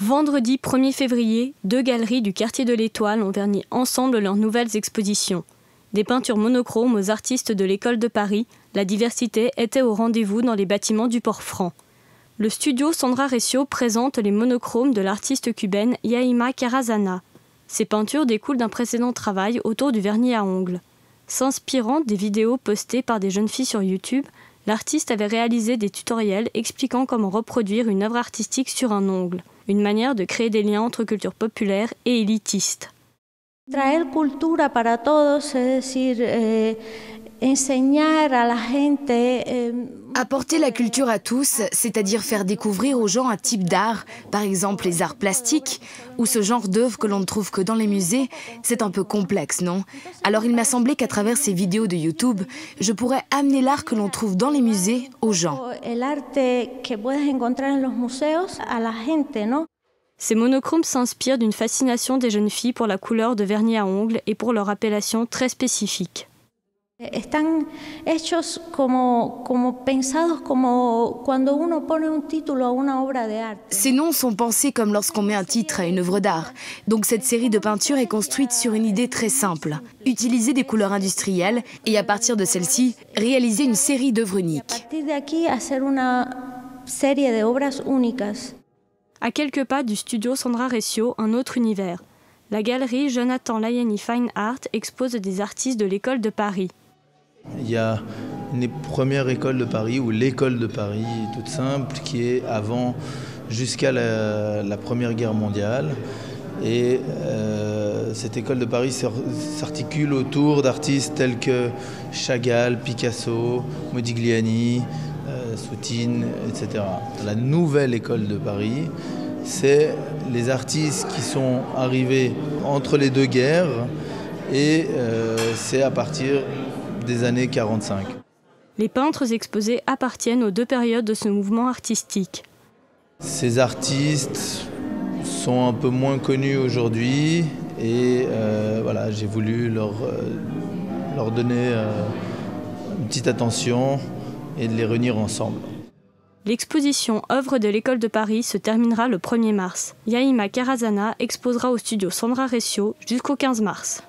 Vendredi 1er février, 2 galeries du quartier de l'Étoile ont verni ensemble leurs nouvelles expositions. Des peintures monochromes aux artistes de l'École de Paris, la diversité était au rendez-vous dans les bâtiments du Port-Franc. Le studio Sandra Recio présente les monochromes de l'artiste cubaine Yaima Carazana. Ces peintures découlent d'un précédent travail autour du vernis à ongles. S'inspirant des vidéos postées par des jeunes filles sur YouTube, l'artiste avait réalisé des tutoriels expliquant comment reproduire une œuvre artistique sur un ongle, une manière de créer des liens entre culture populaire et élitiste. Traer cultura para todos, es decir, enseñar a la gente. Apporter la culture à tous, c'est-à-dire faire découvrir aux gens un type d'art, par exemple les arts plastiques, ou ce genre d'œuvres que l'on ne trouve que dans les musées, c'est un peu complexe, non? Alors il m'a semblé qu'à travers ces vidéos de YouTube, je pourrais amener l'art que l'on trouve dans les musées aux gens. El arte que puedes encontrar en los museos a la gente, ¿no? Ces monochromes s'inspirent d'une fascination des jeunes filles pour la couleur de vernis à ongles et pour leur appellation très spécifique. Están hechos como pensados como cuando uno pone un título a una obra de arte. Ces noms sont pensés comme lorsqu'on met un titre à une œuvre d'art. Donc cette série de peintures est construite sur une idée très simple. Utiliser des couleurs industrielles et à partir de celles-ci, réaliser une série d'œuvres uniques. A partir de aquí hacer una serie de obras únicas. À quelques pas du studio Sandra Recio, un autre univers. La galerie Jonathan Layani Fine Art expose des artistes de l'École de Paris. Il y a une première école de Paris, ou l'école de Paris, toute simple, qui est avant, jusqu'à la Première Guerre mondiale. Et cette école de Paris s'articule autour d'artistes tels que Chagall, Picasso, Modigliani, Soutine, etc. La nouvelle école de Paris, c'est les artistes qui sont arrivés entre les deux guerres et c'est à partir des années 45. Les peintres exposés appartiennent aux deux périodes de ce mouvement artistique. Ces artistes sont un peu moins connus aujourd'hui et voilà, j'ai voulu leur donner une petite attention et de les réunir ensemble. L'exposition Œuvres de l'École de Paris se terminera le 1er mars. Yaima Carazana exposera au studio Sandra Recio jusqu'au 15 mars.